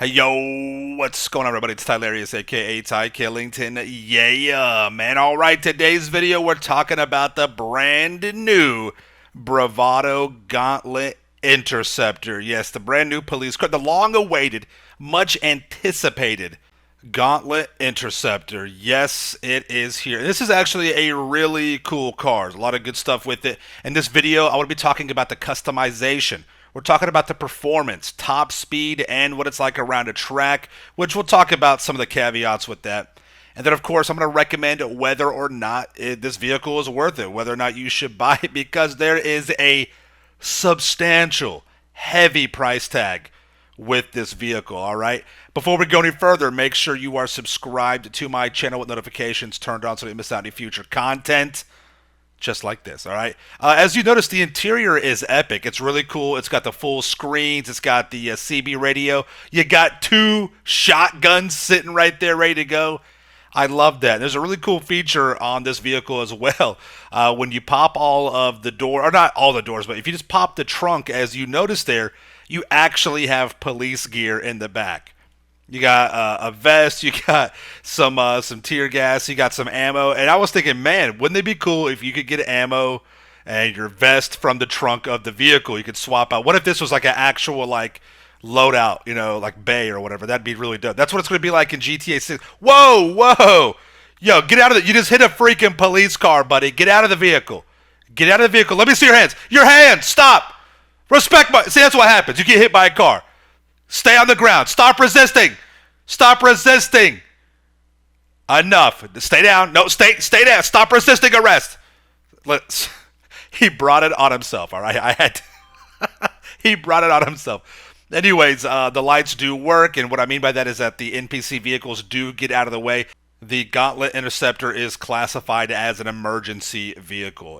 Hey yo, what's going on everybody? It's Tylarious, aka Ty Killington. Yeah, man. Alright, today's video we're talking about the brand new Bravado Gauntlet Interceptor. Yes, the brand new police car, the long awaited, much anticipated Gauntlet Interceptor. Yes, it is here. This is actually a really cool car. There's a lot of good stuff with it. In this video, I want to be talking about the customization. We're talking about the performance, top speed, and what it's like around a track, which we'll talk about some of the caveats with that. And then, of course, I'm going to recommend whether or not this vehicle is worth it, whether or not you should buy it, because there is a substantial, heavy price tag with this vehicle, all right? Before we go any further, make sure you are subscribed to my channel with notifications turned on so you don't miss out any future content just like this, all right? As you notice, the interior is epic. It's really cool. It's got the full screens. It's got the CB radio. You got two shotguns sitting right there ready to go. I love that. There's a really cool feature on this vehicle as well. When you pop all of the door, or not all the doors, but if you just pop the trunk, as you notice there, you actually have police gear in the back. You got a vest, you got some tear gas, you got some ammo, and I was thinking, man, wouldn't it be cool if you could get ammo and your vest from the trunk of the vehicle? You could swap out. What if this was like an actual like loadout, like bay or whatever? That'd be really dope. That's what it's going to be like in GTA 6. Whoa, whoa, yo, get out of the! You just hit a freaking police car, buddy. Get out of the vehicle. Get out of the vehicle. Let me see your hands. Your hands. Stop. Respect my. See, that's what happens. You get hit by a car. Stay on the ground. Stop resisting. Stop resisting. Enough. Stay down. No, stay down. Stop resisting arrest. Let's. He brought it on himself. All right, I had. He brought it on himself. Anyways, the lights do work, and what I mean by that is that the NPC vehicles do get out of the way. The Gauntlet Interceptor is classified as an emergency vehicle.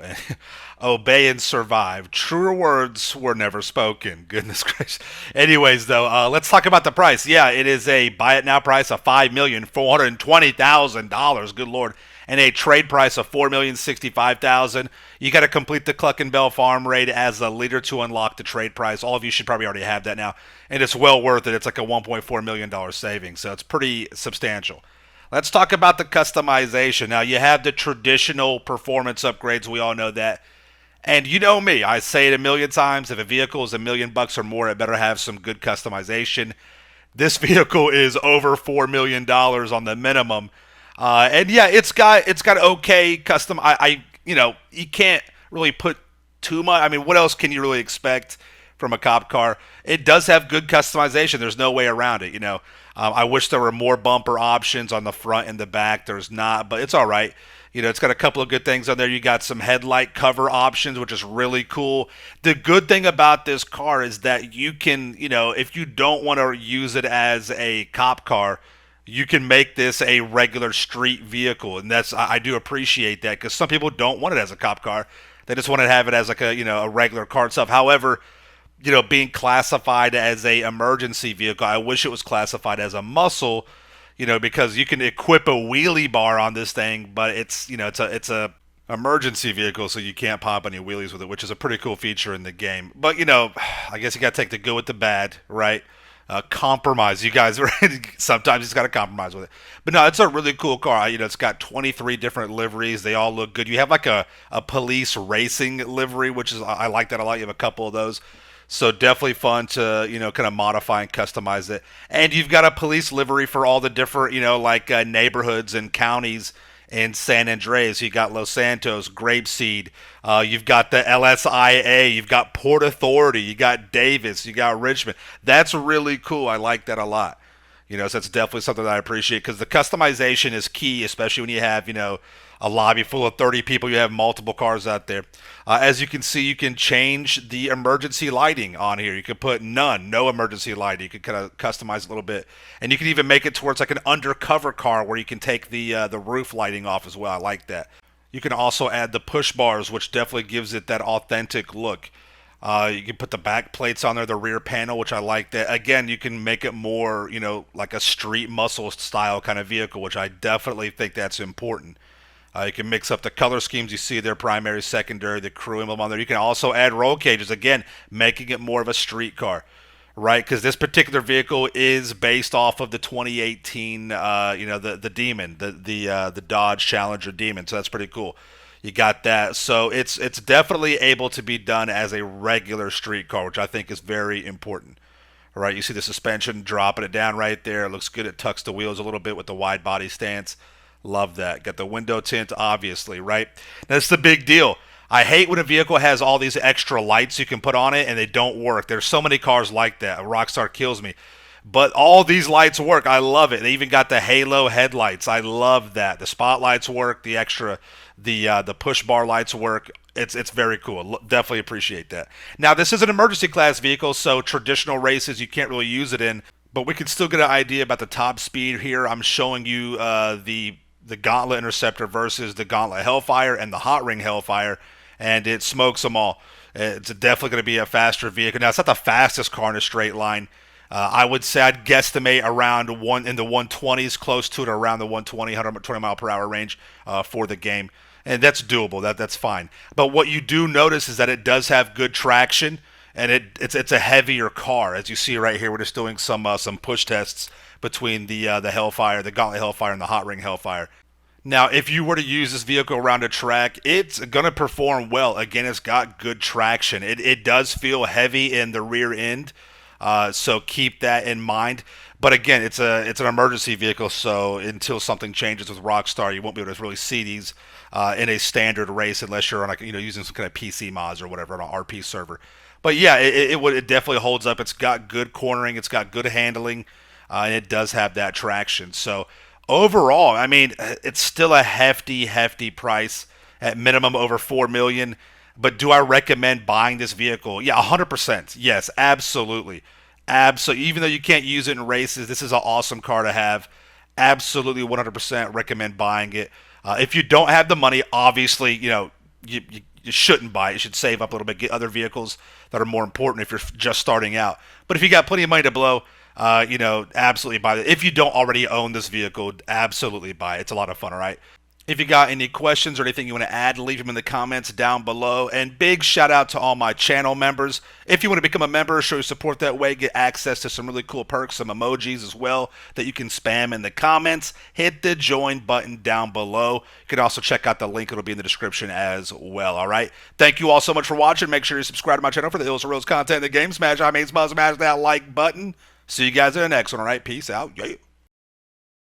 Obey and survive. Truer words were never spoken. Goodness gracious. Anyways, though, let's talk about the price. Yeah, it is a buy it now price of $5,420,000. Good lord. And a trade price of $4,065,000. You got to complete the Cluckenbell farm raid as a leader to unlock the trade price. All of you should probably already have that now, and it's well worth it. It's like a $1.4 million savings, so it's pretty substantial. Let's talk about the customization. Now, you have the traditional performance upgrades. We all know that. And you know me, I say it a million times. If a vehicle is $1,000,000 or more, it better have some good customization. This vehicle is over $4 million on the minimum. And yeah, it's got okay custom. You can't really put too much. I mean, what else can you really expect from a cop car? It does have good customization. There's no way around it. I wish there were more bumper options on the front and the back. There's not, but it's all right. It's got a couple of good things on there. You got some headlight cover options, which is really cool. The good thing about this car is that you can, if you don't want to use it as a cop car, you can make this a regular street vehicle, and I do appreciate that because some people don't want it as a cop car. They just want to have it as like a regular car itself. However, being classified as a emergency vehicle, I wish it was classified as a muscle, because you can equip a wheelie bar on this thing, but it's a emergency vehicle, so you can't pop any wheelies with it, which is a pretty cool feature in the game. But I guess you got to take the good with the bad, right? Compromise, you guys. Right? Sometimes you just got to compromise with it. But no, it's a really cool car. It's got 23 different liveries. They all look good. You have like a police racing livery, which is I like that a lot. You have a couple of those. So definitely fun to, kind of modify and customize it. And you've got a police livery for all the different, neighborhoods and counties in San Andreas. You got Los Santos, Grapeseed. You've got the LSIA. You've got Port Authority. You got Davis. You got Richmond. That's really cool. I like that a lot. So that's definitely something that I appreciate because the customization is key, especially when you have, a lobby full of 30 people. You have multiple cars out there. As you can see, you can change the emergency lighting on here. You can put no emergency lighting. You can kind of customize a little bit. And you can even make it towards like an undercover car where you can take the roof lighting off as well. I like that. You can also add the push bars, which definitely gives it that authentic look. You can put the back plates on there, the rear panel, which I like that. Again, you can make it more, like a street muscle style kind of vehicle, which I definitely think that's important. You can mix up the color schemes you see there, primary, secondary, the crew emblem on there. You can also add roll cages, again, making it more of a street car. right? Because this particular vehicle is based off of the 2018, the Demon, the Dodge Challenger Demon. So that's pretty cool. You got that. So it's definitely able to be done as a regular street car, which I think is very important. All right, you see the suspension dropping it down right there. It looks good. It tucks the wheels a little bit with the wide body stance. Love that. Got the window tint, obviously, right? That's the big deal. I hate when a vehicle has all these extra lights you can put on it and they don't work. There's so many cars like that. Rockstar kills me. But all these lights work. I love it. They even got the halo headlights. I love that. The spotlights work. The push bar lights work. It's very cool. Definitely appreciate that. Now this is an emergency class vehicle, so traditional races you can't really use it in. But we can still get an idea about the top speed here. I'm showing you the Gauntlet Interceptor versus the Gauntlet Hellfire and the Hot Ring Hellfire, and it smokes them all. It's definitely going to be a faster vehicle. Now, it's not the fastest car in a straight line. I would say I'd guesstimate around one in the 120s, close to it, around the 120 mile per hour range for the game, and that's doable. That's fine. But what you do notice is that it does have good traction, and it's a heavier car, as you see right here. We're just doing some push tests between the Hellfire, the Gauntlet Hellfire, and the Hot Ring Hellfire. Now, if you were to use this vehicle around a track, it's going to perform well. Again, it's got good traction. It does feel heavy in the rear end, so keep that in mind. But again, it's an emergency vehicle, so until something changes with Rockstar, you won't be able to really see these in a standard race unless you're on using some kind of PC mods or whatever on an RP server. But yeah, it definitely holds up. It's got good cornering, it's got good handling, and it does have that traction. So overall, I mean, it's still a hefty price at minimum over 4 million. But do I recommend buying this vehicle? Yeah, 100%. Yes, absolutely. Absolutely. Even though you can't use it in races, this is an awesome car to have. Absolutely 100% recommend buying it. If you don't have the money, obviously, you shouldn't buy it. You should save up a little bit, get other vehicles that are more important if you're just starting out. But if you got plenty of money to blow, absolutely buy it. If you don't already own this vehicle, absolutely buy it. It's a lot of fun, all right? If you got any questions or anything you want to add, leave them in the comments down below. And big shout out to all my channel members. If you want to become a member, show your support that way, get access to some really cool perks, some emojis as well that you can spam in the comments. Hit the join button down below. You can also check out the link. It'll be in the description as well, all right? Thank you all so much for watching. Make sure you subscribe to my channel for the Hills and Roads content in the game. Smash that like button. See you guys in the next one, all right? Peace out. Yeah.